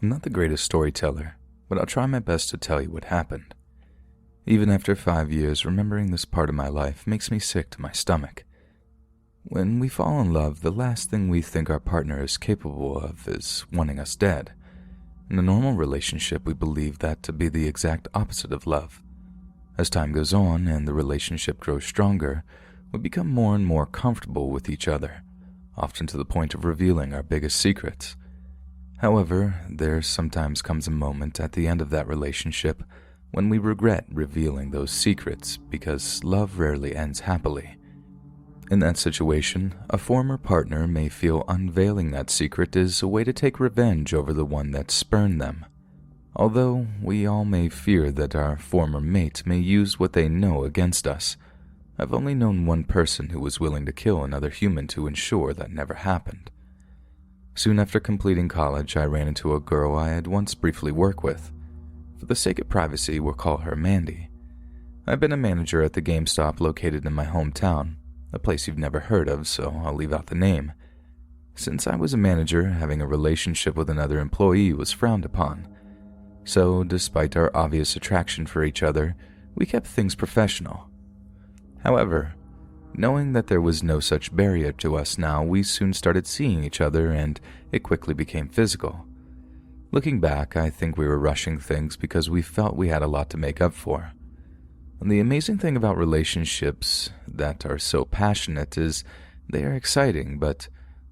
I'm not the greatest storyteller, but I'll try my best to tell you what happened. Even after 5 years, remembering this part of my life makes me sick to my stomach. When we fall in love, the last thing we think our partner is capable of is wanting us dead. In a normal relationship, we believe that to be the exact opposite of love. As time goes on and the relationship grows stronger, we become more and more comfortable with each other, often to the point of revealing our biggest secrets. However, there sometimes comes a moment at the end of that relationship when we regret revealing those secrets because love rarely ends happily. In that situation, a former partner may feel unveiling that secret is a way to take revenge over the one that spurned them. Although we all may fear that our former mate may use what they know against us, I've only known one person who was willing to kill another human to ensure that never happened. Soon after completing college, I ran into a girl I had once briefly worked with. For the sake of privacy, we'll call her Mandy. I've been a manager at the GameStop located in my hometown, a place you've never heard of, so I'll leave out the name. Since I was a manager, having a relationship with another employee was frowned upon. So, despite our obvious attraction for each other, we kept things professional. However, knowing that there was no such barrier to us now, we soon started seeing each other and it quickly became physical. Looking back, I think we were rushing things because we felt we had a lot to make up for. And the amazing thing about relationships that are so passionate is they are exciting, but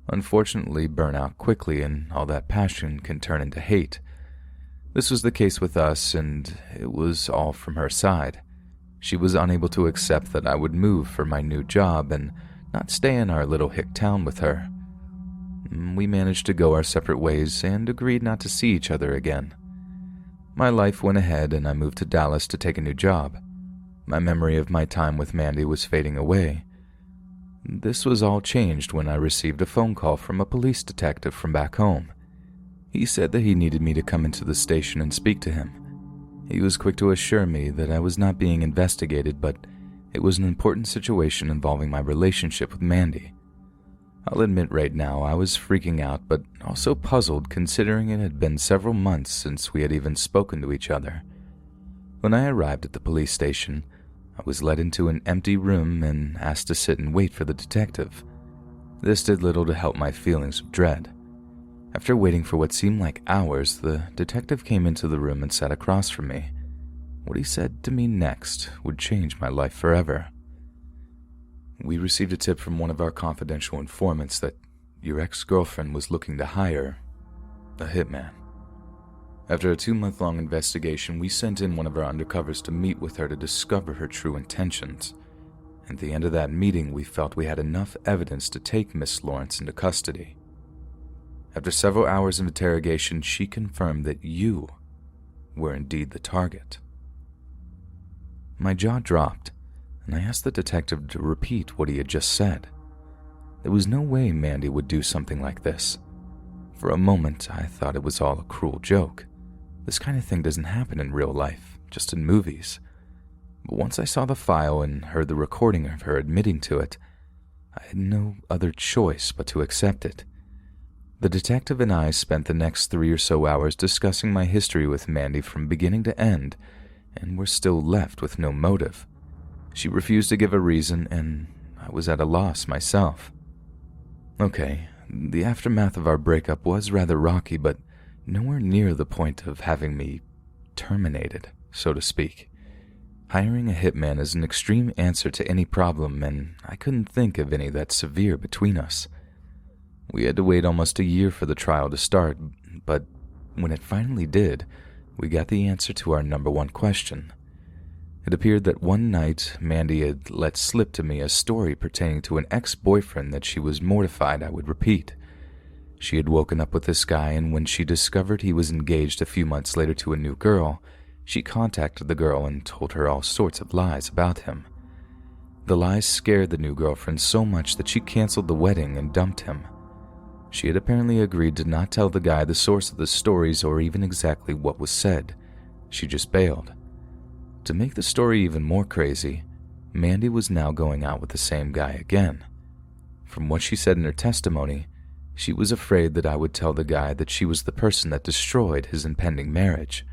unfortunately burn out quickly and all that passion can turn into hate. This was the case with us, and it was all from her side. She was unable to accept that I would move for my new job and not stay in our little hick town with her. We managed to go our separate ways and agreed not to see each other again. My life went ahead and I moved to Dallas to take a new job. My memory of my time with Mandy was fading away. This was all changed when I received a phone call from a police detective from back home. He said that he needed me to come into the station and speak to him. He was quick to assure me that I was not being investigated, but it was an important situation involving my relationship with Mandy. I'll admit right now I was freaking out, but also puzzled considering it had been several months since we had even spoken to each other. When I arrived at the police station, I was led into an empty room and asked to sit and wait for the detective. This did little to help my feelings of dread. After waiting for what seemed like hours, the detective came into the room and sat across from me. What he said to me next would change my life forever. We received a tip from one of our confidential informants that your ex-girlfriend was looking to hire a hitman. After a 2-month-long investigation, we sent in one of our undercovers to meet with her to discover her true intentions. At the end of that meeting, we felt we had enough evidence to take Miss Lawrence into custody. After several hours of interrogation, she confirmed that you were indeed the target. My jaw dropped, and I asked the detective to repeat what he had just said. There was no way Mandy would do something like this. For a moment, I thought it was all a cruel joke. This kind of thing doesn't happen in real life, just in movies. But once I saw the file and heard the recording of her admitting to it, I had no other choice but to accept it. The detective and I spent the next 3 or so hours discussing my history with Mandy from beginning to end, and were still left with no motive. She refused to give a reason, and I was at a loss myself. Okay, the aftermath of our breakup was rather rocky, but nowhere near the point of having me terminated, so to speak. Hiring a hitman is an extreme answer to any problem, and I couldn't think of any that severe between us. We had to wait almost a year for the trial to start, but when it finally did, we got the answer to our number one question. It appeared that one night, Mandy had let slip to me a story pertaining to an ex-boyfriend that she was mortified I would repeat. She had woken up with this guy, and when she discovered he was engaged a few months later to a new girl, she contacted the girl and told her all sorts of lies about him. The lies scared the new girlfriend so much that she canceled the wedding and dumped him. She had apparently agreed to not tell the guy the source of the stories or even exactly what was said. She just bailed. To make the story even more crazy, Mandy was now going out with the same guy again. From what she said in her testimony, She was afraid that I would tell the guy that she was the person that destroyed his impending marriage.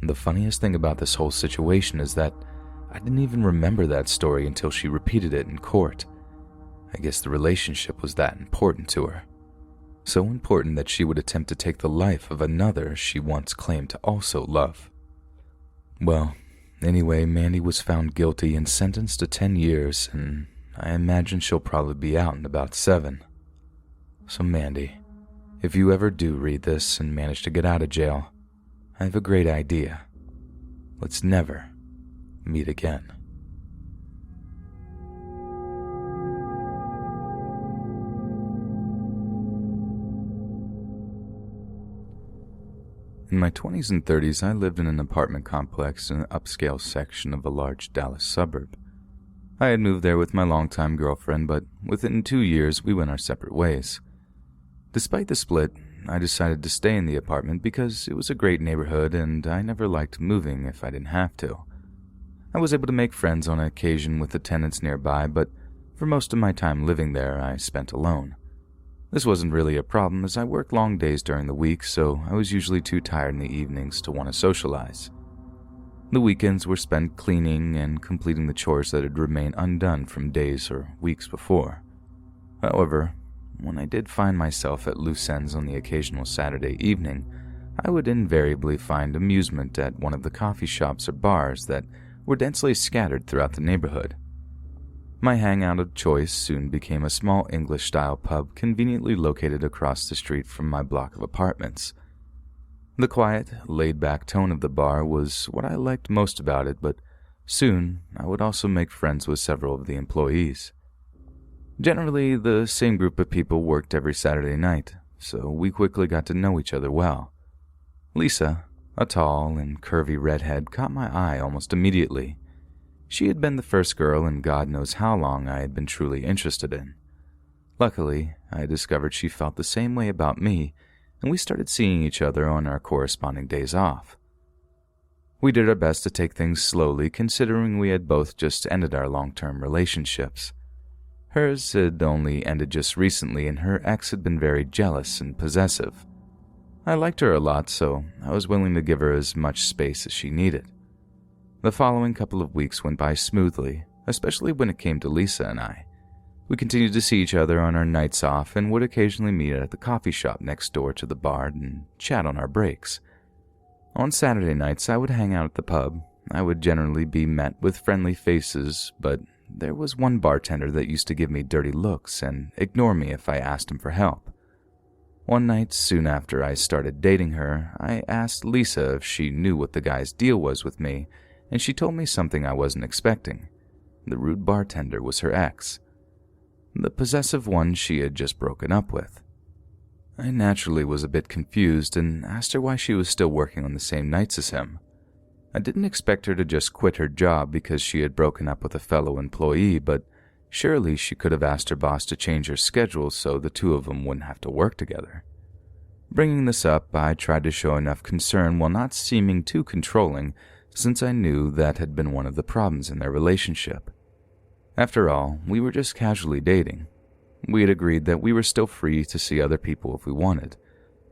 The funniest thing about this whole situation is that I didn't even remember that story until she repeated it in court. I guess the relationship was that important to her. So important that she would attempt to take the life of another she once claimed to also love. Well, anyway, Mandy was found guilty and sentenced to 10 years, and I imagine she'll probably be out in about 7. So Mandy, if you ever do read this and manage to get out of jail, I have a great idea. Let's never meet again. In my 20s and 30s, I lived in an apartment complex in an upscale section of a large Dallas suburb. I had moved there with my longtime girlfriend, but within 2 years, we went our separate ways. Despite the split, I decided to stay in the apartment because it was a great neighborhood and I never liked moving if I didn't have to. I was able to make friends on occasion with the tenants nearby, but for most of my time living there, I spent alone. This wasn't really a problem as I worked long days during the week, so I was usually too tired in the evenings to want to socialize. The weekends were spent cleaning and completing the chores that had remained undone from days or weeks before. However, when I did find myself at loose ends on the occasional Saturday evening, I would invariably find amusement at one of the coffee shops or bars that were densely scattered throughout the neighborhood. My hangout of choice soon became a small English-style pub conveniently located across the street from my block of apartments. The quiet, laid-back tone of the bar was what I liked most about it, but soon I would also make friends with several of the employees. Generally, the same group of people worked every Saturday night, so we quickly got to know each other well. Lisa, a tall and curvy redhead, caught my eye almost immediately. She had been the first girl in God knows how long I had been truly interested in. Luckily, I discovered she felt the same way about me, and we started seeing each other on our corresponding days off. We did our best to take things slowly, considering we had both just ended our long-term relationships. Hers had only ended just recently, and her ex had been very jealous and possessive. I liked her a lot, so I was willing to give her as much space as she needed. The following couple of weeks went by smoothly, especially when it came to Lisa and I. We continued to see each other on our nights off and would occasionally meet at the coffee shop next door to the bar and chat on our breaks. On Saturday nights, I would hang out at the pub. I would generally be met with friendly faces, but there was one bartender that used to give me dirty looks and ignore me if I asked him for help. One night, soon after I started dating her, I asked Lisa if she knew what the guy's deal was with me, and she told me something I wasn't expecting. The rude bartender was her ex, the possessive one she had just broken up with. I naturally was a bit confused and asked her why she was still working on the same nights as him. I didn't expect her to just quit her job because she had broken up with a fellow employee, but surely she could have asked her boss to change her schedule so the two of them wouldn't have to work together. Bringing this up, I tried to show enough concern while not seeming too controlling, since I knew that had been one of the problems in their relationship. After all, we were just casually dating. We had agreed that we were still free to see other people if we wanted.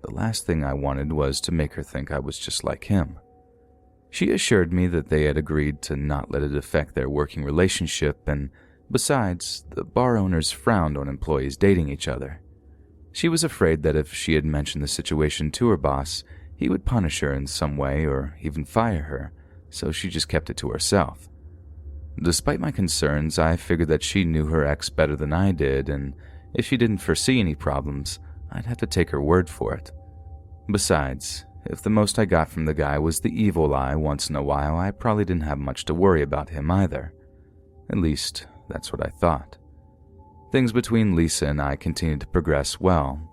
The last thing I wanted was to make her think I was just like him. She assured me that they had agreed to not let it affect their working relationship, and besides, the bar owners frowned on employees dating each other. She was afraid that if she had mentioned the situation to her boss, he would punish her in some way or even fire her, so she just kept it to herself. Despite my concerns, I figured that she knew her ex better than I did, and if she didn't foresee any problems, I'd have to take her word for it. Besides, if the most I got from the guy was the evil eye once in a while, I probably didn't have much to worry about him either. At least, that's what I thought. Things between Lisa and I continued to progress well.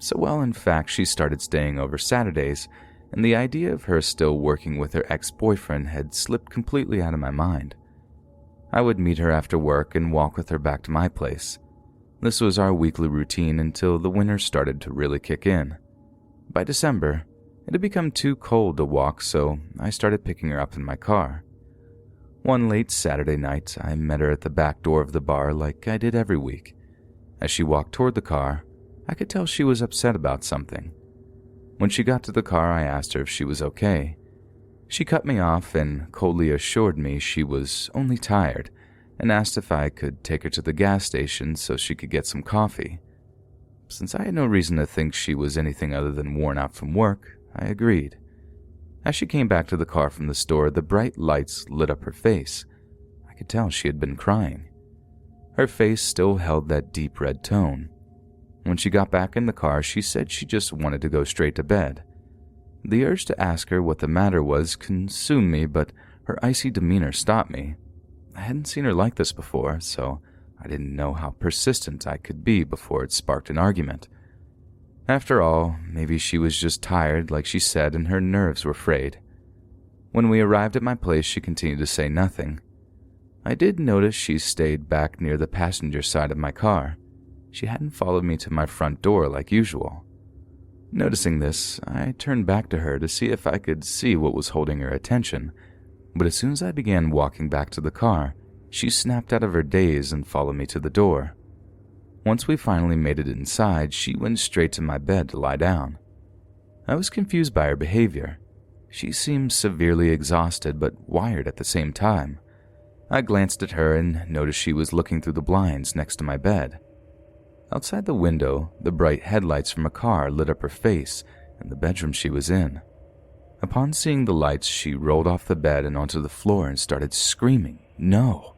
So well, in fact, she started staying over Saturdays, and the idea of her still working with her ex-boyfriend had slipped completely out of my mind. I would meet her after work and walk with her back to my place. This was our weekly routine until the winter started to really kick in. By December, it had become too cold to walk, so I started picking her up in my car. One late Saturday night, I met her at the back door of the bar like I did every week. As she walked toward the car, I could tell she was upset about something. When she got to the car, I asked her if she was okay. She cut me off and coldly assured me she was only tired and asked if I could take her to the gas station so she could get some coffee. Since I had no reason to think she was anything other than worn out from work, I agreed. As she came back to the car from the store, the bright lights lit up her face. I could tell she had been crying. Her face still held that deep red tone. When she got back in the car, she said she just wanted to go straight to bed. The urge to ask her what the matter was consumed me, but her icy demeanor stopped me. I hadn't seen her like this before, so I didn't know how persistent I could be before it sparked an argument. After all, maybe she was just tired, like she said, and her nerves were frayed. When we arrived at my place, she continued to say nothing. I did notice she stayed back near the passenger side of my car. She hadn't followed me to my front door like usual. Noticing this, I turned back to her to see if I could see what was holding her attention, but as soon as I began walking back to the car, she snapped out of her daze and followed me to the door. Once we finally made it inside, she went straight to my bed to lie down. I was confused by her behavior. She seemed severely exhausted but wired at the same time. I glanced at her and noticed she was looking through the blinds next to my bed. Outside the window, the bright headlights from a car lit up her face and the bedroom she was in. Upon seeing the lights, she rolled off the bed and onto the floor and started screaming, "No!"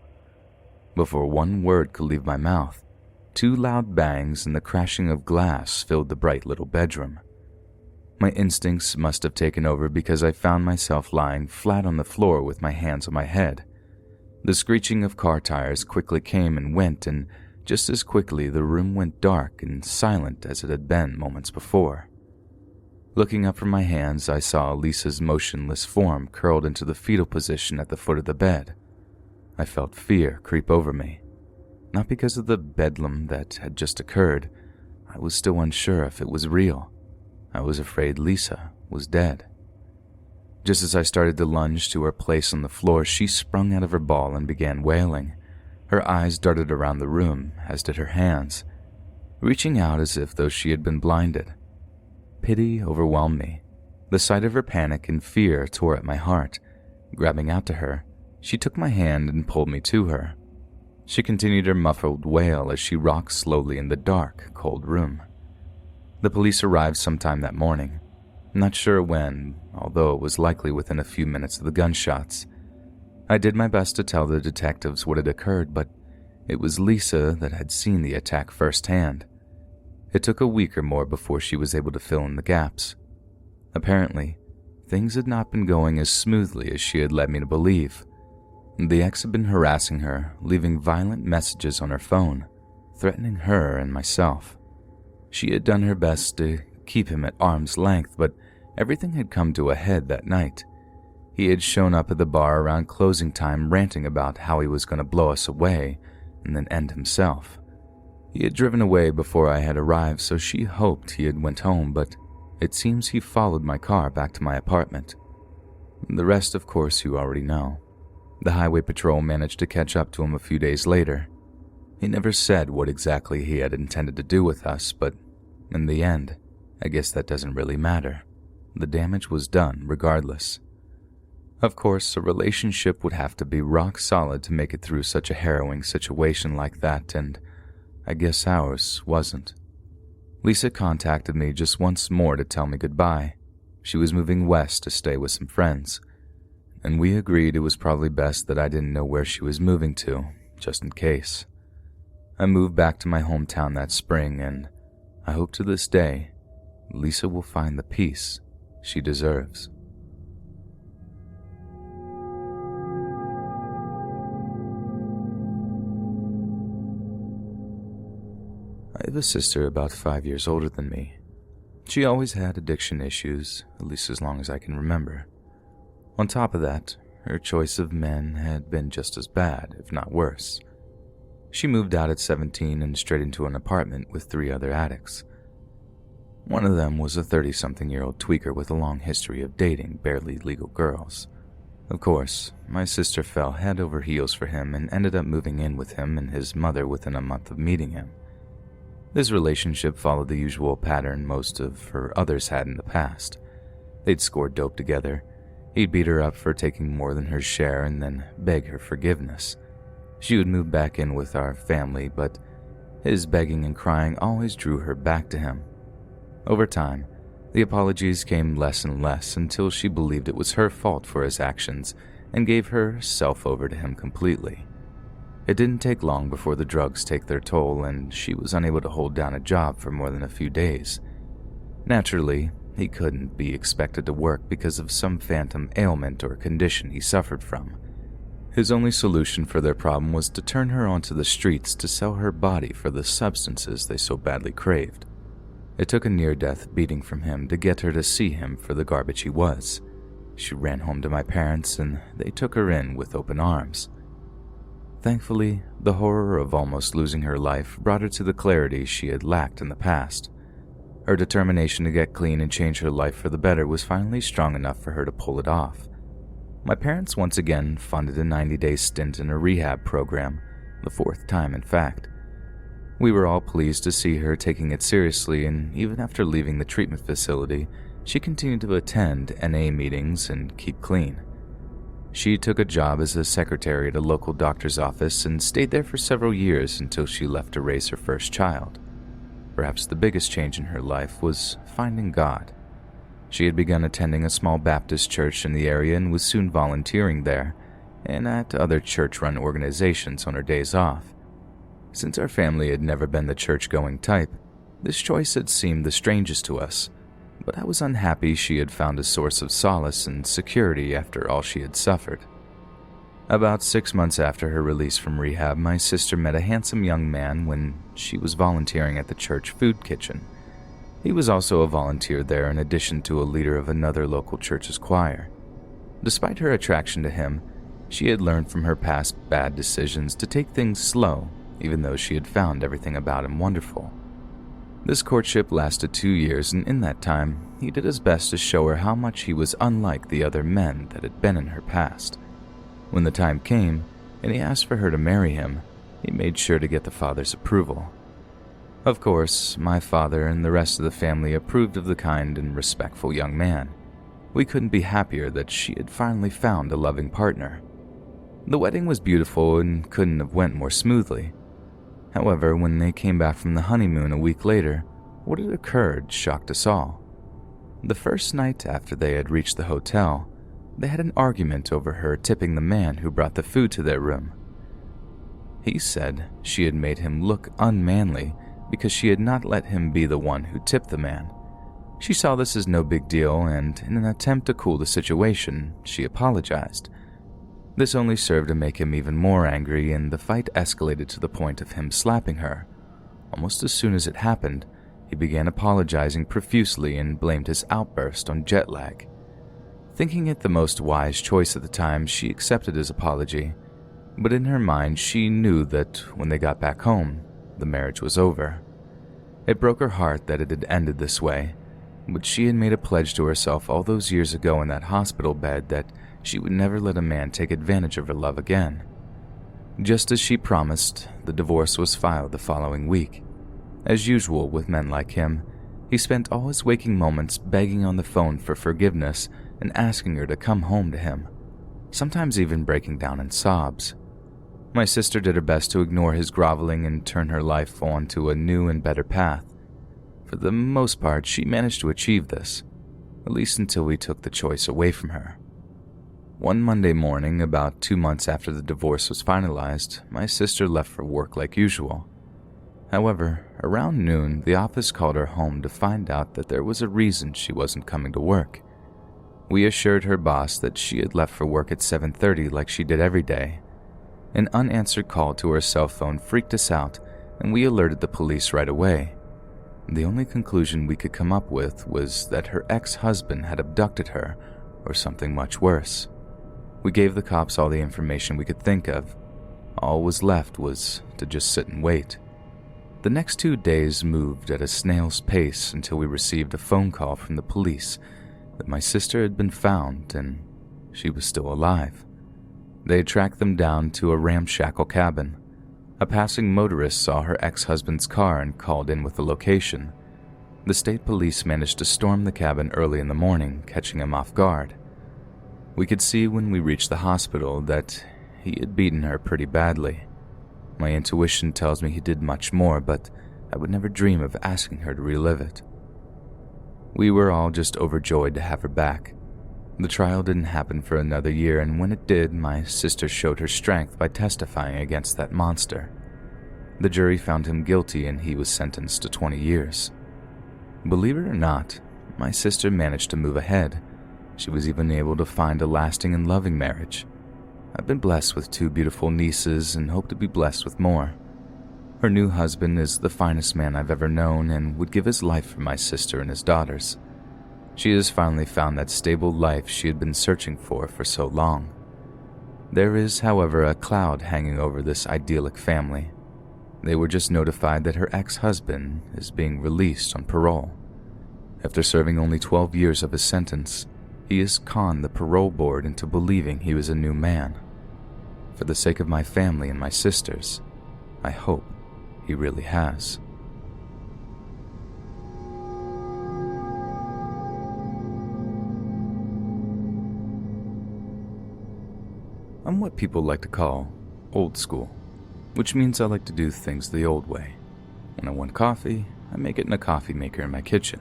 Before one word could leave my mouth, 2 loud bangs and the crashing of glass filled the bright little bedroom. My instincts must have taken over because I found myself lying flat on the floor with my hands on my head. The screeching of car tires quickly came and went, and just as quickly the room went dark and silent as it had been moments before. Looking up from my hands, I saw Lisa's motionless form curled into the fetal position at the foot of the bed. I felt fear creep over me. Not because of the bedlam that had just occurred. I was still unsure if it was real. I was afraid Lisa was dead. Just as I started to lunge to her place on the floor, she sprung out of her ball and began wailing. Her eyes darted around the room, as did her hands, reaching out as if though she had been blinded. Pity overwhelmed me. The sight of her panic and fear tore at my heart. Grabbing out to her, she took my hand and pulled me to her. She continued her muffled wail as she rocked slowly in the dark, cold room. The police arrived sometime that morning. Not sure when, although it was likely within a few minutes of the gunshots. I did my best to tell the detectives what had occurred, but it was Lisa that had seen the attack firsthand. It took a week or more before she was able to fill in the gaps. Apparently, things had not been going as smoothly as she had led me to believe. The ex had been harassing her, leaving violent messages on her phone, threatening her and myself. She had done her best to keep him at arm's length, but everything had come to a head that night. He had shown up at the bar around closing time ranting about how he was going to blow us away and then end himself. He had driven away before I had arrived, so she hoped he had went home, but it seems he followed my car back to my apartment. The rest, of course, you already know. The highway patrol managed to catch up to him a few days later. He never said what exactly he had intended to do with us, but in the end, I guess that doesn't really matter. The damage was done regardless. Of course, a relationship would have to be rock solid to make it through such a harrowing situation like that, and I guess ours wasn't. Lisa contacted me just once more to tell me goodbye. She was moving west to stay with some friends, and we agreed it was probably best that I didn't know where she was moving to, just in case. I moved back to my hometown that spring, and I hope to this day, Lisa will find the peace she deserves. I have a sister about 5 years older than me. She always had addiction issues, at least as long as I can remember. On top of that, her choice of men had been just as bad, if not worse. She moved out at 17 and straight into an apartment with 3 other addicts. One of them was a 30-something-year-old tweaker with a long history of dating barely legal girls. Of course, my sister fell head over heels for him and ended up moving in with him and his mother within a month of meeting him. This relationship followed the usual pattern most of her others had in the past. They'd score dope together. He'd beat her up for taking more than her share and then beg her forgiveness. She would move back in with our family, but his begging and crying always drew her back to him. Over time, the apologies came less and less until she believed it was her fault for his actions and gave herself over to him completely. It didn't take long before the drugs take their toll and she was unable to hold down a job for more than a few days. Naturally, he couldn't be expected to work because of some phantom ailment or condition he suffered from. His only solution for their problem was to turn her onto the streets to sell her body for the substances they so badly craved. It took a near-death beating from him to get her to see him for the garbage he was. She ran home to my parents and they took her in with open arms. Thankfully, the horror of almost losing her life brought her to the clarity she had lacked in the past. Her determination to get clean and change her life for the better was finally strong enough for her to pull it off. My parents once again funded a 90-day stint in a rehab program, the fourth time in fact. We were all pleased to see her taking it seriously, and even after leaving the treatment facility, she continued to attend NA meetings and keep clean. She took a job as a secretary at a local doctor's office and stayed there for several years until she left to raise her first child. Perhaps the biggest change in her life was finding God. She had begun attending a small Baptist church in the area and was soon volunteering there and at other church-run organizations on her days off. Since our family had never been the church-going type, this choice had seemed the strangest to us, but I was unhappy she had found a source of solace and security after all she had suffered. About 6 months after her release from rehab, my sister met a handsome young man when she was volunteering at the church food kitchen. He was also a volunteer there in addition to a leader of another local church's choir. Despite her attraction to him, she had learned from her past bad decisions to take things slow, even though she had found everything about him wonderful. This courtship lasted 2 years, and in that time, he did his best to show her how much he was unlike the other men that had been in her past. When the time came, and he asked for her to marry him, he made sure to get the father's approval. Of course, my father and the rest of the family approved of the kind and respectful young man. We couldn't be happier that she had finally found a loving partner. The wedding was beautiful and couldn't have went more smoothly. However, when they came back from the honeymoon a week later, what had occurred shocked us all. The first night after they had reached the hotel, they had an argument over her tipping the man who brought the food to their room. He said she had made him look unmanly because she had not let him be the one who tipped the man. She saw this as no big deal, and in an attempt to cool the situation, she apologized. This only served to make him even more angry, and the fight escalated to the point of him slapping her. Almost as soon as it happened, he began apologizing profusely and blamed his outburst on jet lag. Thinking it the most wise choice at the time, she accepted his apology, but in her mind she knew that when they got back home, the marriage was over. It broke her heart that it had ended this way, but she had made a pledge to herself all those years ago in that hospital bed that she would never let a man take advantage of her love again. Just as she promised, the divorce was filed the following week. As usual with men like him, he spent all his waking moments begging on the phone for forgiveness and asking her to come home to him, sometimes even breaking down in sobs. My sister did her best to ignore his groveling and turn her life onto a new and better path. For the most part, she managed to achieve this, at least until we took the choice away from her. One Monday morning, about 2 months after the divorce was finalized, my sister left for work like usual. However, around noon, the office called her home to find out that there was a reason she wasn't coming to work. We assured her boss that she had left for work at 7:30 like she did every day. An unanswered call to her cell phone freaked us out, and we alerted the police right away. The only conclusion we could come up with was that her ex-husband had abducted her, or something much worse. We gave the cops all the information we could think of. All was left was to just sit and wait. The next 2 days moved at a snail's pace until we received a phone call from the police that my sister had been found and she was still alive. They had tracked them down to a ramshackle cabin. A passing motorist saw her ex-husband's car and called in with the location. The state police managed to storm the cabin early in the morning, catching him off guard. We could see when we reached the hospital that he had beaten her pretty badly. My intuition tells me he did much more, but I would never dream of asking her to relive it. We were all just overjoyed to have her back. The trial didn't happen for another year, and when it did, my sister showed her strength by testifying against that monster. The jury found him guilty and he was sentenced to 20 years. Believe it or not, my sister managed to move ahead. She was even able to find a lasting and loving marriage. I've been blessed with 2 beautiful nieces and hope to be blessed with more. Her new husband is the finest man I've ever known and would give his life for my sister and his daughters. She has finally found that stable life she had been searching for so long. There is, however, a cloud hanging over this idyllic family. They were just notified that her ex-husband is being released on parole. After serving only 12 years of his sentence, he has conned the parole board into believing he was a new man. For the sake of my family and my sisters, I hope he really has. I'm what people like to call old school, which means I like to do things the old way. When I want coffee, I make it in a coffee maker in my kitchen.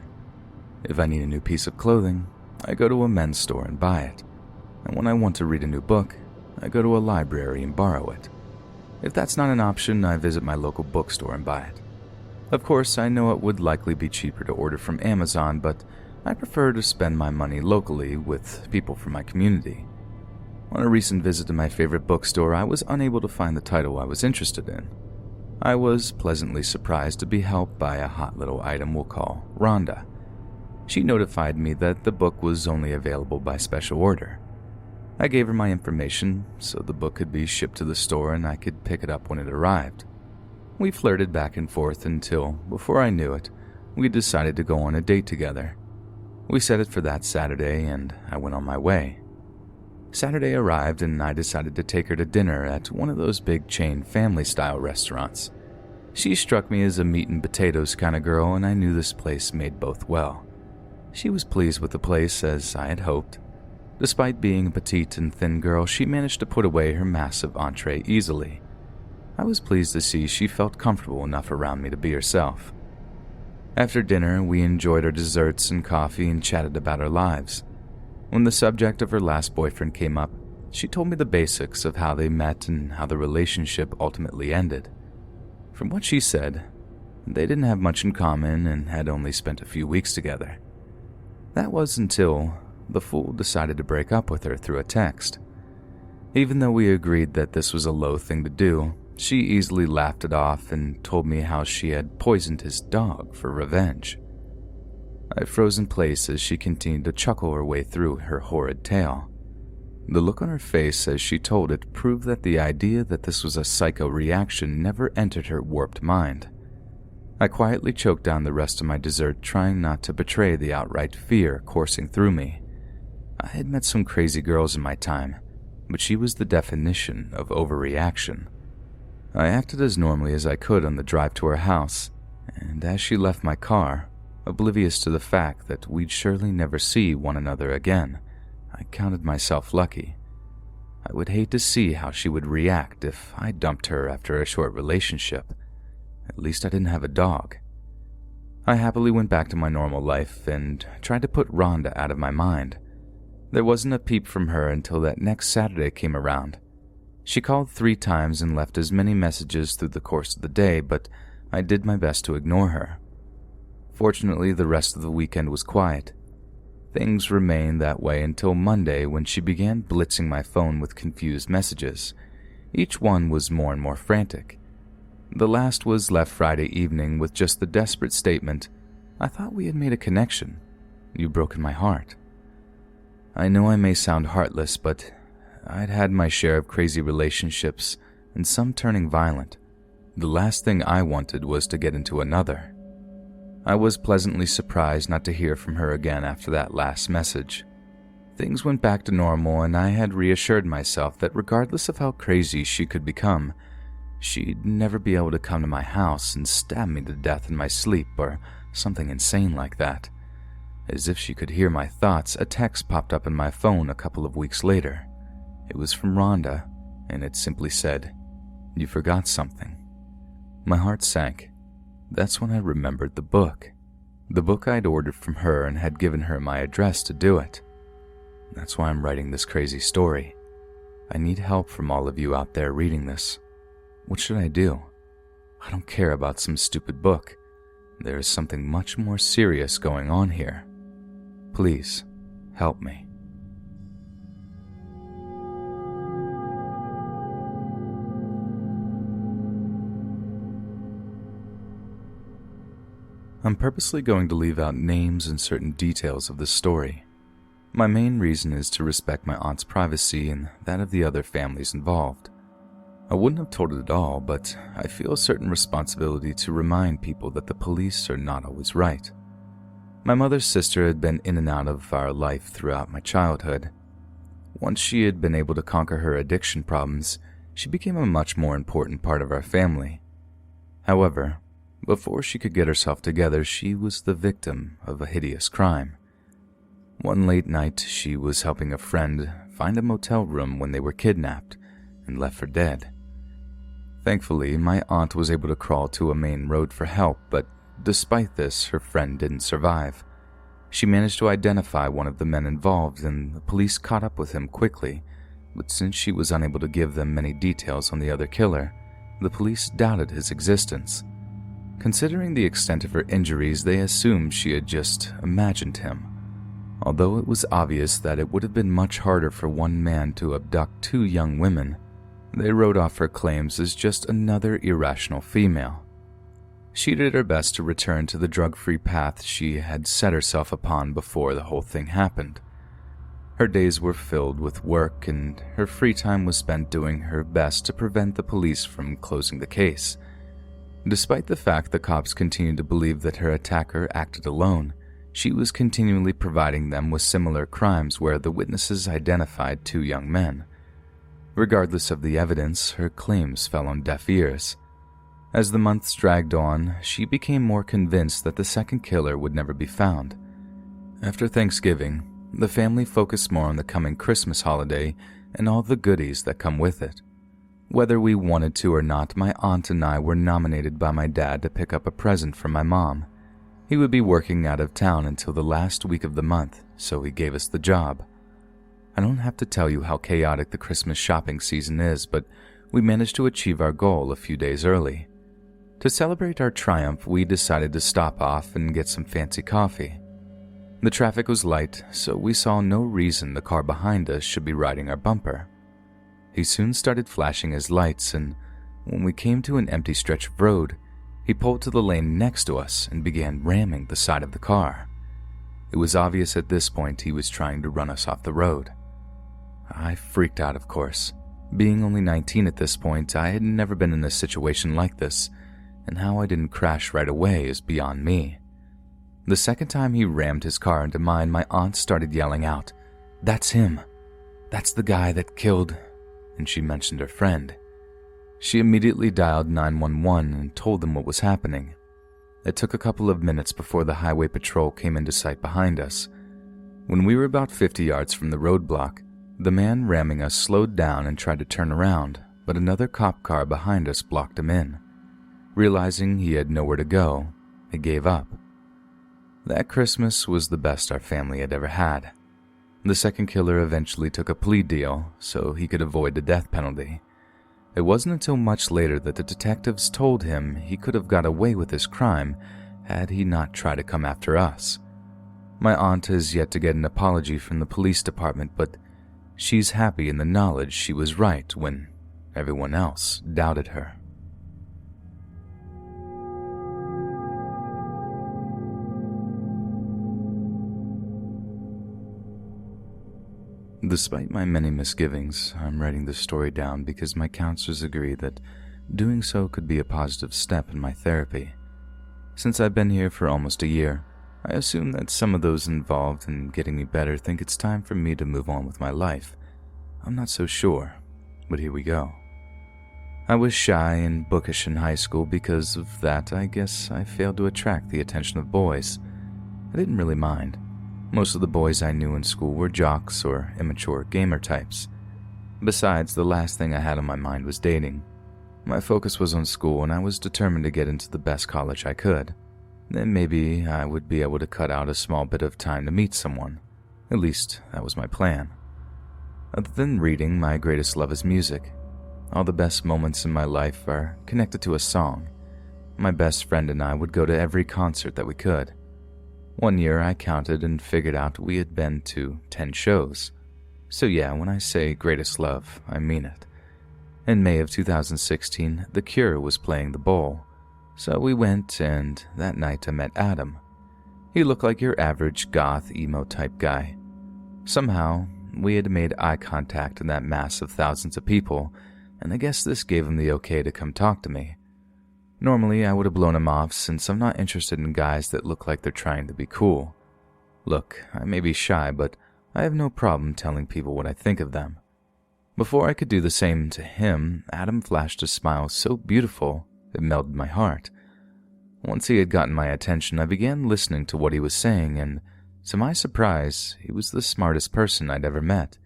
If I need a new piece of clothing, I go to a men's store and buy it. And when I want to read a new book, I go to a library and borrow it. If that's not an option, I visit my local bookstore and buy it. Of course, I know it would likely be cheaper to order from Amazon, but I prefer to spend my money locally with people from my community. On a recent visit to my favorite bookstore, I was unable to find the title I was interested in. I was pleasantly surprised to be helped by a hot little item we'll call Rhonda. She notified me that the book was only available by special order. I gave her my information so the book could be shipped to the store and I could pick it up when it arrived. We flirted back and forth until, before I knew it, we decided to go on a date together. We set it for that Saturday and I went on my way. Saturday arrived and I decided to take her to dinner at one of those big chain family-style restaurants. She struck me as a meat and potatoes kind of girl and I knew this place made both well. She was pleased with the place as I had hoped. Despite being a petite and thin girl, she managed to put away her massive entree easily. I was pleased to see she felt comfortable enough around me to be herself. After dinner, we enjoyed our desserts and coffee and chatted about our lives. When the subject of her last boyfriend came up, she told me the basics of how they met and how the relationship ultimately ended. From what she said, they didn't have much in common and had only spent a few weeks together. That was until the fool decided to break up with her through a text. Even though we agreed that this was a low thing to do, she easily laughed it off and told me how she had poisoned his dog for revenge. I froze in place as she continued to chuckle her way through her horrid tale. The look on her face as she told it proved that the idea that this was a psycho reaction never entered her warped mind. I quietly choked down the rest of my dessert, trying not to betray the outright fear coursing through me. I had met some crazy girls in my time, but she was the definition of overreaction. I acted as normally as I could on the drive to her house, and as she left my car, oblivious to the fact that we'd surely never see one another again, I counted myself lucky. I would hate to see how she would react if I dumped her after a short relationship. At least I didn't have a dog. I happily went back to my normal life and tried to put Rhonda out of my mind. There wasn't a peep from her until that next Saturday came around. She called 3 times and left as many messages through the course of the day, but I did my best to ignore her. Fortunately, the rest of the weekend was quiet. Things remained that way until Monday when she began blitzing my phone with confused messages. Each one was more and more frantic. The last was left Friday evening with just the desperate statement, "I thought we had made a connection. You've broken my heart." I know I may sound heartless, but I'd had my share of crazy relationships and some turning violent. The last thing I wanted was to get into another. I was pleasantly surprised not to hear from her again after that last message. Things went back to normal and I had reassured myself that regardless of how crazy she could become, She'd never be able to come to my house and stab me to death in my sleep or something insane like that. As if she could hear my thoughts, a text popped up in my phone a couple of weeks later. It was from Rhonda, and it simply said, "You forgot something." My heart sank. That's when I remembered the book. The book I'd ordered from her and had given her my address to do it. That's why I'm writing this crazy story. I need help from all of you out there reading this. What should I do? I don't care about some stupid book. There is something much more serious going on here. Please, help me. I'm purposely going to leave out names and certain details of this story. My main reason is to respect my aunt's privacy and that of the other families involved. I wouldn't have told it all, but I feel a certain responsibility to remind people that the police are not always right. My mother's sister had been in and out of our life throughout my childhood. Once she had been able to conquer her addiction problems, she became a much more important part of our family. However, before she could get herself together, she was the victim of a hideous crime. One late night, she was helping a friend find a motel room when they were kidnapped and left for dead. Thankfully, my aunt was able to crawl to a main road for help, but despite this, her friend didn't survive. She managed to identify one of the men involved, and the police caught up with him quickly, but since she was unable to give them many details on the other killer, the police doubted his existence. Considering the extent of her injuries, they assumed she had just imagined him. Although it was obvious that it would have been much harder for one man to abduct two young women, they wrote off her claims as just another irrational female. She did her best to return to the drug-free path she had set herself upon before the whole thing happened. Her days were filled with work, and her free time was spent doing her best to prevent the police from closing the case. Despite the fact the cops continued to believe that her attacker acted alone, she was continually providing them with similar crimes where the witnesses identified two young men. Regardless of the evidence, her claims fell on deaf ears. As the months dragged on, she became more convinced that the second killer would never be found. After Thanksgiving, the family focused more on the coming Christmas holiday and all the goodies that come with it. Whether we wanted to or not, my aunt and I were nominated by my dad to pick up a present for my mom. He would be working out of town until the last week of the month, so he gave us the job. I don't have to tell you how chaotic the Christmas shopping season is, but we managed to achieve our goal a few days early. To celebrate our triumph, we decided to stop off and get some fancy coffee. The traffic was light, so we saw no reason the car behind us should be riding our bumper. He soon started flashing his lights, and when we came to an empty stretch of road, he pulled to the lane next to us and began ramming the side of the car. It was obvious at this point he was trying to run us off the road. I freaked out, of course. Being only 19 at this point, I had never been in a situation like this, and how I didn't crash right away is beyond me. The second time he rammed his car into mine, my aunt started yelling out, "That's him! That's the guy that killed," and she mentioned her friend. She immediately dialed 911 and told them what was happening. It took a couple of minutes before the highway patrol came into sight behind us. When we were about 50 yards from the roadblock, the man ramming us slowed down and tried to turn around, but another cop car behind us blocked him in. Realizing he had nowhere to go, he gave up. That Christmas was the best our family had ever had. The second killer eventually took a plea deal so he could avoid the death penalty. It wasn't until much later that the detectives told him he could have got away with his crime had he not tried to come after us. My aunt has yet to get an apology from the police department, but she's happy in the knowledge she was right when everyone else doubted her. Despite my many misgivings, I'm writing this story down because my counselors agree that doing so could be a positive step in my therapy. Since I've been here for almost a year, I assume that some of those involved in getting me better think it's time for me to move on with my life. I'm not so sure, but here we go. I was shy and bookish in high school. Because of that, I guess I failed to attract the attention of boys. I didn't really mind. Most of the boys I knew in school were jocks or immature gamer types. Besides, the last thing I had on my mind was dating. My focus was on school, and I was determined to get into the best college I could. Then maybe I would be able to cut out a small bit of time to meet someone. At least, that was my plan. Other than reading, my greatest love is music. All the best moments in my life are connected to a song. My best friend and I would go to every concert that we could. One year I counted and figured out we had been to 10 shows. So yeah, when I say greatest love, I mean it. In May of 2016, The Cure was playing the Bowl. So we went, and that night I met Adam. He looked like your average goth emo type guy. Somehow, we had made eye contact in that mass of thousands of people, and I guess this gave him the okay to come talk to me. Normally, I would have blown him off since I'm not interested in guys that look like they're trying to be cool. Look, I may be shy, but I have no problem telling people what I think of them. Before I could do the same to him, Adam flashed a smile so beautiful it melted my heart. Once he had gotten my attention, I began listening to what he was saying, and to my surprise, he was the smartest person I'd ever met.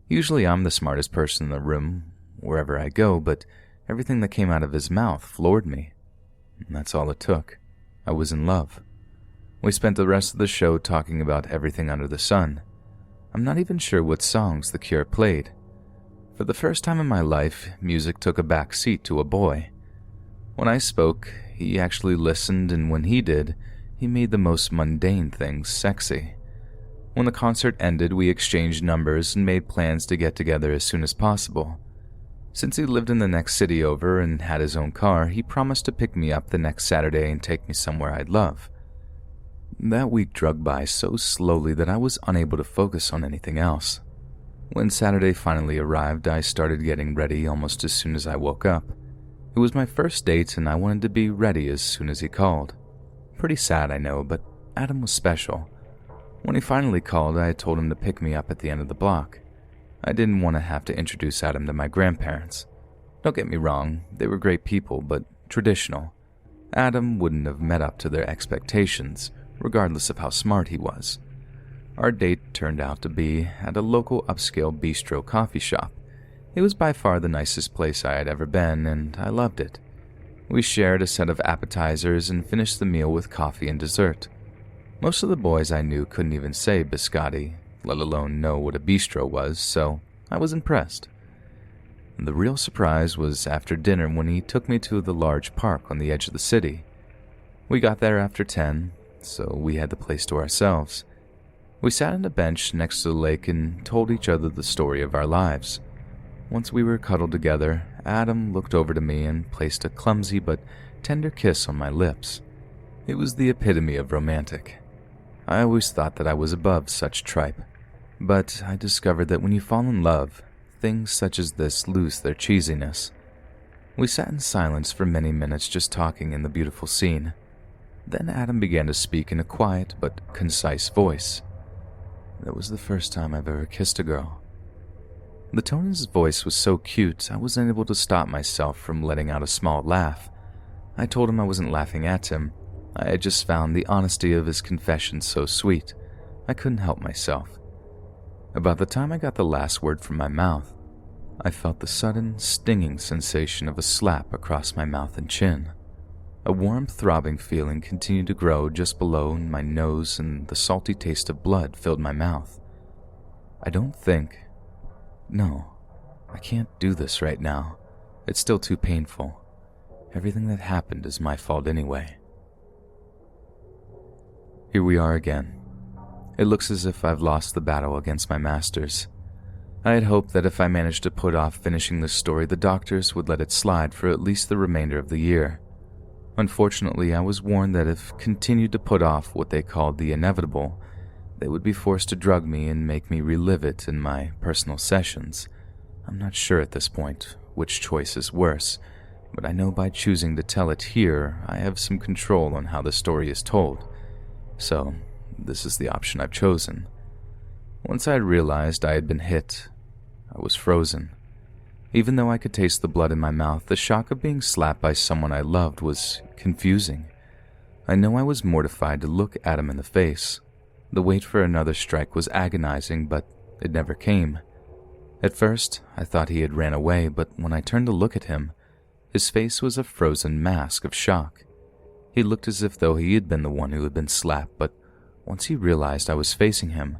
Usually I'm the smartest person in the room, wherever I go, but everything that came out of his mouth floored me. And that's all it took. I was in love. We spent the rest of the show talking about everything under the sun. I'm not even sure what songs The Cure played. For the first time in my life, music took a back seat to a boy. When I spoke, he actually listened, and when he did, he made the most mundane things sexy. When the concert ended, we exchanged numbers and made plans to get together as soon as possible. Since he lived in the next city over and had his own car, he promised to pick me up the next Saturday and take me somewhere I'd love. That week dragged by so slowly that I was unable to focus on anything else. When Saturday finally arrived, I started getting ready almost as soon as I woke up. It was my first date, and I wanted to be ready as soon as he called. Pretty sad, I know, but Adam was special. When he finally called, I told him to pick me up at the end of the block. I didn't want to have to introduce Adam to my grandparents. Don't get me wrong, they were great people, but traditional. Adam wouldn't have met up to their expectations, regardless of how smart he was. Our date turned out to be at a local upscale bistro coffee shop. It was by far the nicest place I had ever been, and I loved it. We shared a set of appetizers and finished the meal with coffee and dessert. Most of the boys I knew couldn't even say biscotti, let alone know what a bistro was, so I was impressed. The real surprise was after dinner when he took me to the large park on the edge of the city. We got there after 10, so we had the place to ourselves. We sat on a bench next to the lake and told each other the story of our lives. Once we were cuddled together, Adam looked over to me and placed a clumsy but tender kiss on my lips. It was the epitome of romantic. I always thought that I was above such tripe, but I discovered that when you fall in love, things such as this lose their cheesiness. We sat in silence for many minutes just talking in the beautiful scene. Then Adam began to speak in a quiet but concise voice. That was the first time I've ever kissed a girl. The tone in his voice was so cute, I wasn't able to stop myself from letting out a small laugh. I told him I wasn't laughing at him. I had just found the honesty of his confession so sweet. I couldn't help myself. About the time I got the last word from my mouth, I felt the sudden, stinging sensation of a slap across my mouth and chin. A warm, throbbing feeling continued to grow just below my nose, and the salty taste of blood filled my mouth. No, I can't do this right now. It's still too painful. Everything that happened is my fault anyway. Here we are again. It looks as if I've lost the battle against my masters. I had hoped that if I managed to put off finishing this story, the doctors would let it slide for at least the remainder of the year. Unfortunately, I was warned that if continued to put off what they called the inevitable, they would be forced to drug me and make me relive it in my personal sessions. I'm not sure at this point which choice is worse, but I know by choosing to tell it here, I have some control on how the story is told. So, this is the option I've chosen. Once I had realized I had been hit, I was frozen. Even though I could taste the blood in my mouth, the shock of being slapped by someone I loved was confusing. I know I was mortified to look at him in the face. The wait for another strike was agonizing, but it never came. At first, I thought he had ran away, but when I turned to look at him, his face was a frozen mask of shock. He looked as if though he had been the one who had been slapped, but once he realized I was facing him,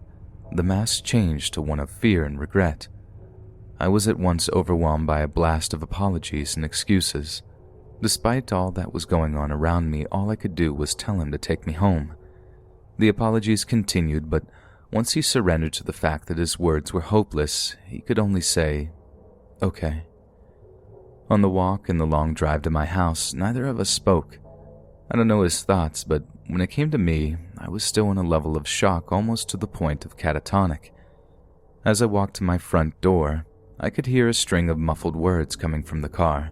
the mask changed to one of fear and regret. I was at once overwhelmed by a blast of apologies and excuses. Despite all that was going on around me, all I could do was tell him to take me home. The apologies continued, but once he surrendered to the fact that his words were hopeless, he could only say, "Okay." On the walk and the long drive to my house, neither of us spoke. I don't know his thoughts, but when it came to me, I was still in a level of shock almost to the point of catatonic. As I walked to my front door, I could hear a string of muffled words coming from the car,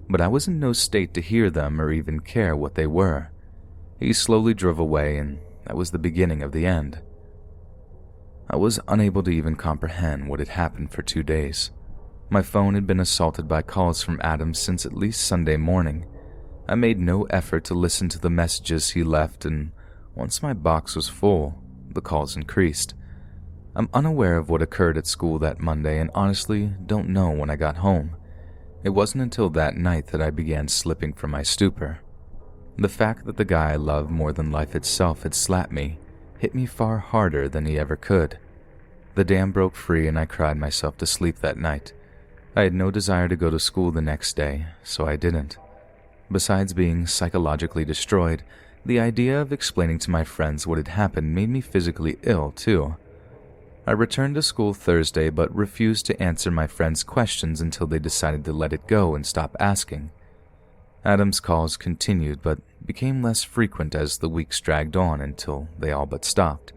but I was in no state to hear them or even care what they were. He slowly drove away, and that was the beginning of the end. I was unable to even comprehend what had happened for 2 days. My phone had been assaulted by calls from Adam since at least Sunday morning. I made no effort to listen to the messages he left, and once my box was full, the calls increased. I'm unaware of what occurred at school that Monday and honestly don't know when I got home. It wasn't until that night that I began slipping from my stupor. The fact that the guy I loved more than life itself had slapped me hit me far harder than he ever could. The dam broke free and I cried myself to sleep that night. I had no desire to go to school the next day, so I didn't. Besides being psychologically destroyed, the idea of explaining to my friends what had happened made me physically ill, too. I returned to school Thursday but refused to answer my friends' questions until they decided to let it go and stop asking. Adam's calls continued but became less frequent as the weeks dragged on until they all but stopped.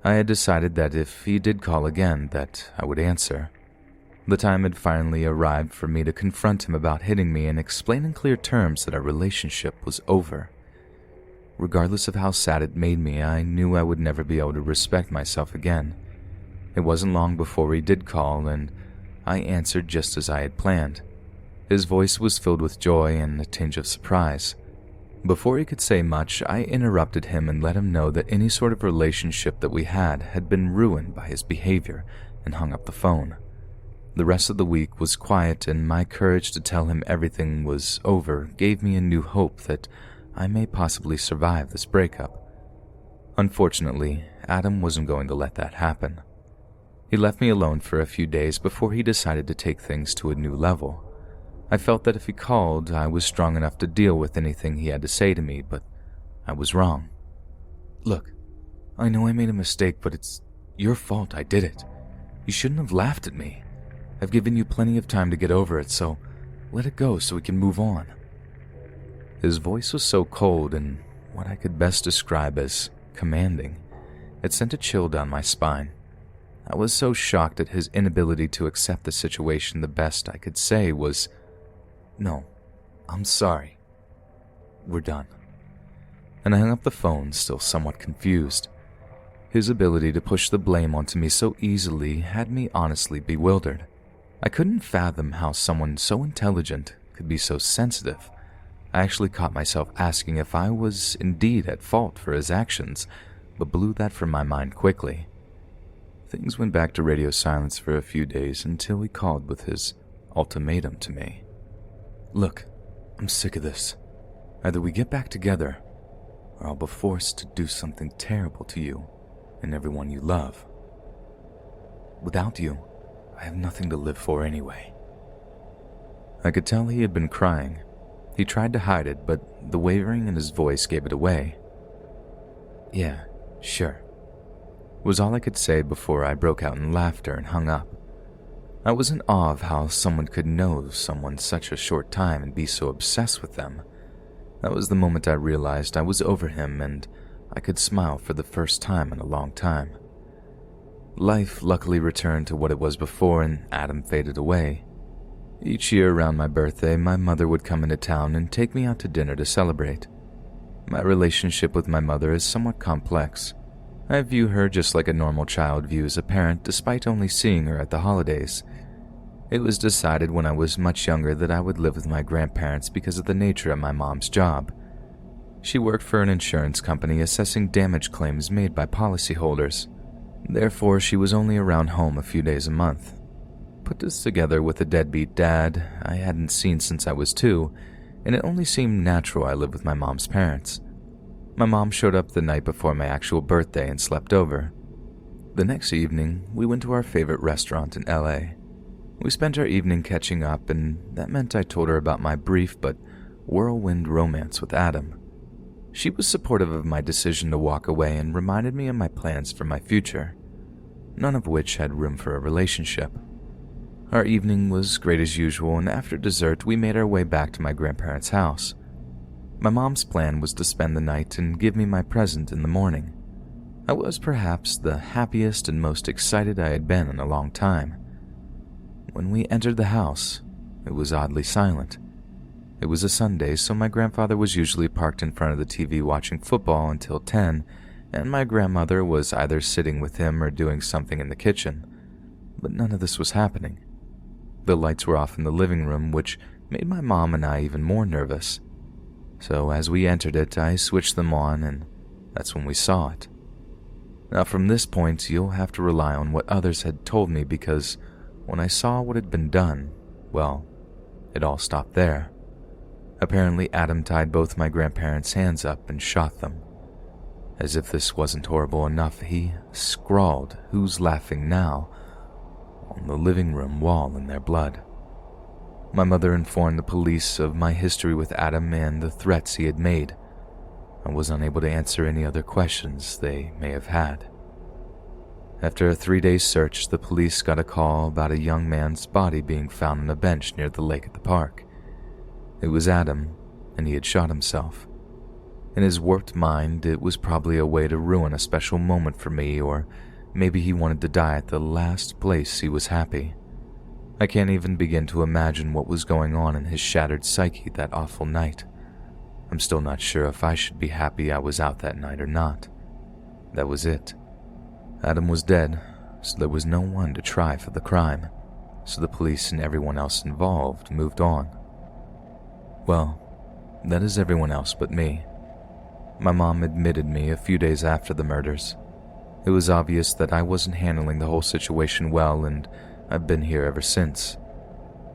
I had decided that if he did call again, that I would answer. The time had finally arrived for me to confront him about hitting me and explain in clear terms that our relationship was over. Regardless of how sad it made me, I knew I would never be able to respect myself again. It wasn't long before he did call, and I answered just as I had planned. His voice was filled with joy and a tinge of surprise. Before he could say much, I interrupted him and let him know that any sort of relationship that we had been ruined by his behavior, and hung up the phone. The rest of the week was quiet, and my courage to tell him everything was over gave me a new hope that I may possibly survive this breakup. Unfortunately, Adam wasn't going to let that happen. He left me alone for a few days before he decided to take things to a new level. I felt that if he called, I was strong enough to deal with anything he had to say to me, but I was wrong. "Look, I know I made a mistake, but it's your fault I did it. You shouldn't have laughed at me. I've given you plenty of time to get over it, so let it go so we can move on." His voice was so cold and what I could best describe as commanding. It sent a chill down my spine. I was so shocked at his inability to accept the situation. The best I could say was, "No, I'm sorry. We're done." And I hung up the phone, still somewhat confused. His ability to push the blame onto me so easily had me honestly bewildered. I couldn't fathom how someone so intelligent could be so sensitive. I actually caught myself asking if I was indeed at fault for his actions, but blew that from my mind quickly. Things went back to radio silence for a few days until he called with his ultimatum to me. "Look, I'm sick of this. Either we get back together, or I'll be forced to do something terrible to you and everyone you love. Without you, I have nothing to live for anyway." I could tell he had been crying. He tried to hide it, but the wavering in his voice gave it away. "Yeah, sure," was all I could say before I broke out in laughter and hung up. I was in awe of how someone could know someone such a short time and be so obsessed with them. That was the moment I realized I was over him and I could smile for the first time in a long time. Life luckily returned to what it was before and Adam faded away. Each year around my birthday, my mother would come into town and take me out to dinner to celebrate. My relationship with my mother is somewhat complex. I view her just like a normal child views a parent despite only seeing her at the holidays. It was decided when I was much younger that I would live with my grandparents because of the nature of my mom's job. She worked for an insurance company assessing damage claims made by policyholders. Therefore, she was only around home a few days a month. Put this together with a deadbeat dad I hadn't seen since I was 2, and it only seemed natural I lived with my mom's parents. My mom showed up the night before my actual birthday and slept over. The next evening, we went to our favorite restaurant in LA. We spent our evening catching up, and that meant I told her about my brief but whirlwind romance with Adam. She was supportive of my decision to walk away and reminded me of my plans for my future, none of which had room for a relationship. Our evening was great as usual, and after dessert, we made our way back to my grandparents' house. My mom's plan was to spend the night and give me my present in the morning. I was perhaps the happiest and most excited I had been in a long time. When we entered the house, it was oddly silent. It was a Sunday, so my grandfather was usually parked in front of the TV watching football until 10, and my grandmother was either sitting with him or doing something in the kitchen. But none of this was happening. The lights were off in the living room, which made my mom and I even more nervous. So as we entered it, I switched them on, and that's when we saw it. Now from this point, you'll have to rely on what others had told me, because when I saw what had been done, well, it all stopped there. Apparently, Adam tied both my grandparents' hands up and shot them. As if this wasn't horrible enough, he scrawled "Who's Laughing Now" on the living room wall in their blood. My mother informed the police of my history with Adam and the threats he had made. I was unable to answer any other questions they may have had. After a 3-day search, the police got a call about a young man's body being found on a bench near the lake at the park. It was Adam, and he had shot himself. In his warped mind, it was probably a way to ruin a special moment for me, or maybe he wanted to die at the last place he was happy. I can't even begin to imagine what was going on in his shattered psyche that awful night. I'm still not sure if I should be happy I was out that night or not. That was it. Adam was dead, so there was no one to try for the crime, so the police and everyone else involved moved on. Well, that is everyone else but me. My mom admitted me a few days after the murders. It was obvious that I wasn't handling the whole situation well, and I've been here ever since.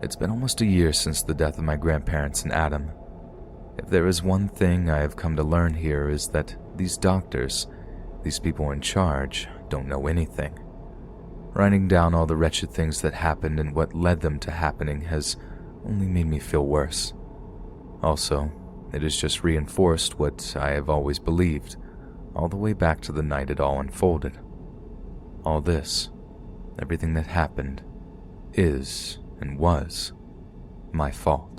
It's been almost a year since the death of my grandparents and Adam. If there is one thing I have come to learn here is that these doctors, these people in charge, don't know anything. Writing down all the wretched things that happened and what led them to happening has only made me feel worse. Also, it has just reinforced what I have always believed, all the way back to the night it all unfolded. All this, everything that happened, is and was my fault.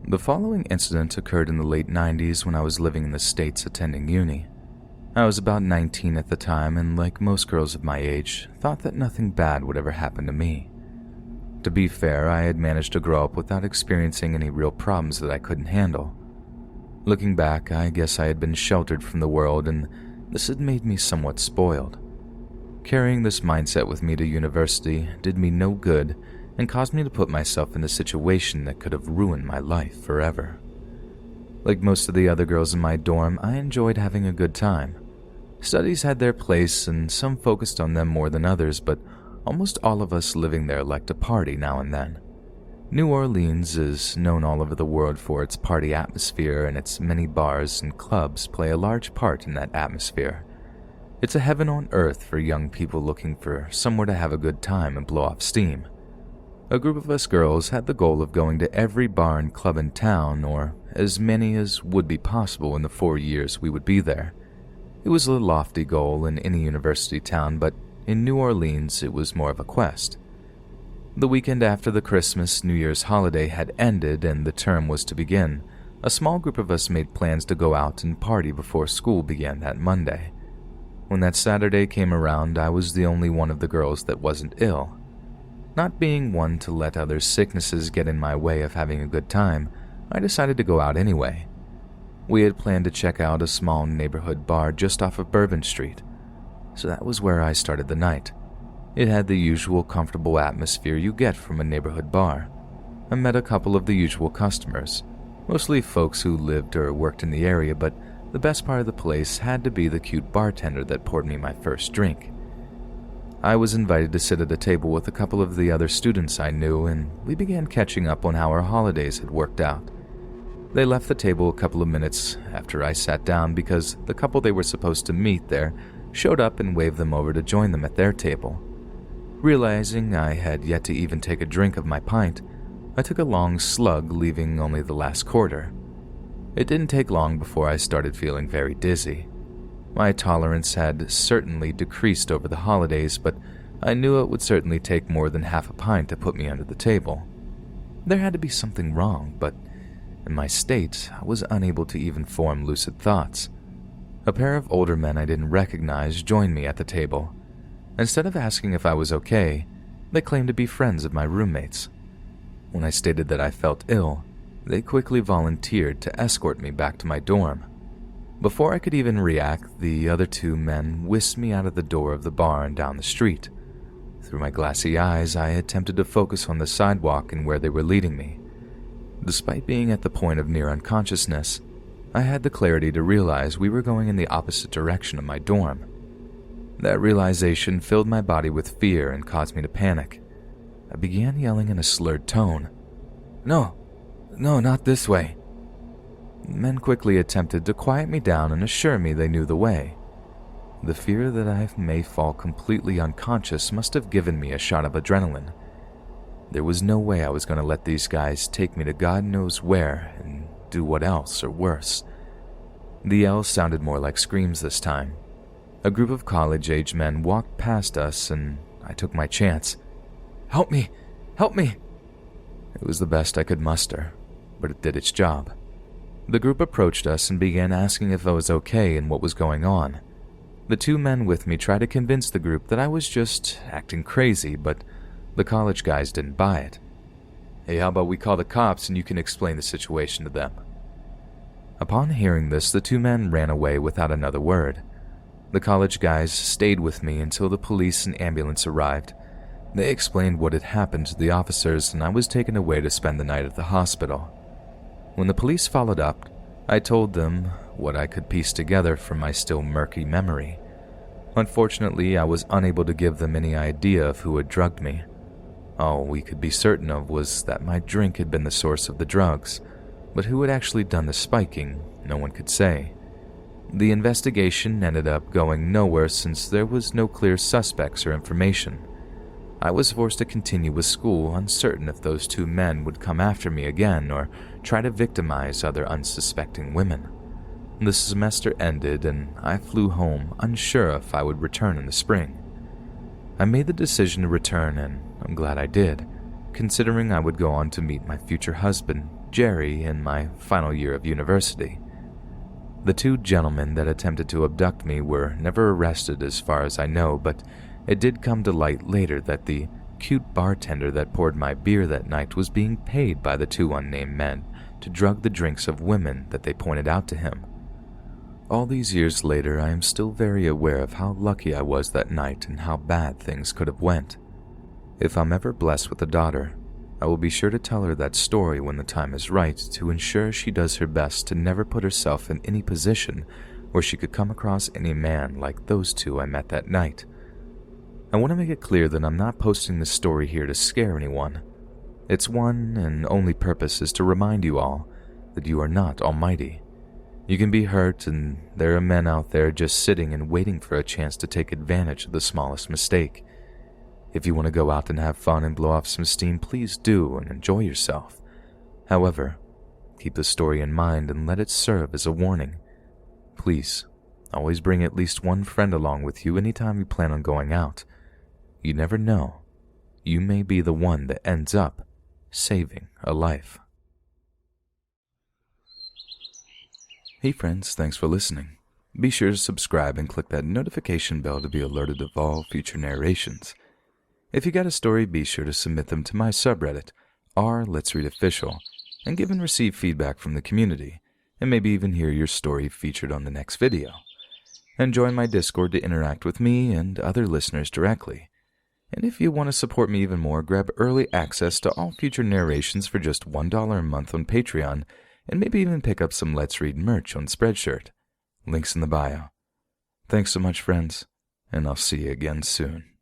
The following incident occurred in the late 90s when I was living in the States attending uni. I was about 19 at the time, and like most girls of my age, thought that nothing bad would ever happen to me. To be fair, I had managed to grow up without experiencing any real problems that I couldn't handle. Looking back, I guess I had been sheltered from the world, and this had made me somewhat spoiled. Carrying this mindset with me to university did me no good and caused me to put myself in a situation that could have ruined my life forever. Like most of the other girls in my dorm, I enjoyed having a good time. Studies had their place, and some focused on them more than others, but almost all of us living there liked to party now and then. New Orleans is known all over the world for its party atmosphere, and its many bars and clubs play a large part in that atmosphere. It's a heaven on earth for young people looking for somewhere to have a good time and blow off steam. A group of us girls had the goal of going to every bar and club in town, or as many as would be possible in the 4 years we would be there. It was a lofty goal in any university town, but in New Orleans it was more of a quest. The weekend after the Christmas New Year's holiday had ended and the term was to begin, a small group of us made plans to go out and party before school began that Monday. When that Saturday came around, I was the only one of the girls that wasn't ill. Not being one to let other sicknesses get in my way of having a good time, I decided to go out anyway. We had planned to check out a small neighborhood bar just off of Bourbon Street, so that was where I started the night. It had the usual comfortable atmosphere you get from a neighborhood bar. I met a couple of the usual customers, mostly folks who lived or worked in the area, but the best part of the place had to be the cute bartender that poured me my first drink. I was invited to sit at a table with a couple of the other students I knew, and we began catching up on how our holidays had worked out. They left the table a couple of minutes after I sat down because the couple they were supposed to meet there showed up and waved them over to join them at their table. Realizing I had yet to even take a drink of my pint, I took a long slug, leaving only the last quarter. It didn't take long before I started feeling very dizzy. My tolerance had certainly decreased over the holidays, but I knew it would certainly take more than half a pint to put me under the table. There had to be something wrong, but in my state, I was unable to even form lucid thoughts. A pair of older men I didn't recognize joined me at the table. Instead of asking if I was okay, they claimed to be friends of my roommates. When I stated that I felt ill, they quickly volunteered to escort me back to my dorm. Before I could even react, the other two men whisked me out of the door of the bar and down the street. Through my glassy eyes, I attempted to focus on the sidewalk and where they were leading me. Despite being at the point of near unconsciousness, I had the clarity to realize we were going in the opposite direction of my dorm. That realization filled my body with fear and caused me to panic. I began yelling in a slurred tone, No, not this way." Men quickly attempted to quiet me down and assure me they knew the way. The fear that I may fall completely unconscious must have given me a shot of adrenaline. There was no way I was going to let these guys take me to God knows where and do what else or worse. The yells sounded more like screams this time. A group of college-age men walked past us and I took my chance. Help me! Help me!" It was the best I could muster, but it did its job. The group approached us and began asking if I was okay and what was going on. The two men with me tried to convince the group that I was just acting crazy, but the college guys didn't buy it. "Hey, how about we call the cops and you can explain the situation to them?" Upon hearing this, the two men ran away without another word. The college guys stayed with me until the police and ambulance arrived. They explained what had happened to the officers and I was taken away to spend the night at the hospital. When the police followed up, I told them what I could piece together from my still murky memory. Unfortunately, I was unable to give them any idea of who had drugged me. All we could be certain of was that my drink had been the source of the drugs, but who had actually done the spiking, no one could say. The investigation ended up going nowhere since there was no clear suspects or information. I was forced to continue with school, uncertain if those two men would come after me again or try to victimize other unsuspecting women. The semester ended and I flew home, unsure if I would return in the spring. I made the decision to return and I'm glad I did, considering I would go on to meet my future husband, Jerry, in my final year of university. The two gentlemen that attempted to abduct me were never arrested as far as I know, but it did come to light later that the cute bartender that poured my beer that night was being paid by the two unnamed men to drug the drinks of women that they pointed out to him. All these years later, I am still very aware of how lucky I was that night and how bad things could have went. If I'm ever blessed with a daughter, I will be sure to tell her that story when the time is right to ensure she does her best to never put herself in any position where she could come across any man like those two I met that night. I want to make it clear that I'm not posting this story here to scare anyone. Its one and only purpose is to remind you all that you are not almighty. You can be hurt, and there are men out there just sitting and waiting for a chance to take advantage of the smallest mistake. If you want to go out and have fun and blow off some steam, please do and enjoy yourself. However, keep the story in mind and let it serve as a warning. Please, always bring at least one friend along with you anytime you plan on going out. You never know. You may be the one that ends up saving a life. Hey friends, thanks for listening. Be sure to subscribe and click that notification bell to be alerted of all future narrations. If you got a story, be sure to submit them to my subreddit, r Let's Read Official, and give and receive feedback from the community. and maybe even hear your story featured on the next video. And join my Discord to interact with me and other listeners directly. And if you want to support me even more, grab early access to all future narrations for just $1 a month on Patreon, and maybe even pick up some Let's Read merch on Spreadshirt. Links in the bio. Thanks so much, friends, and I'll see you again soon.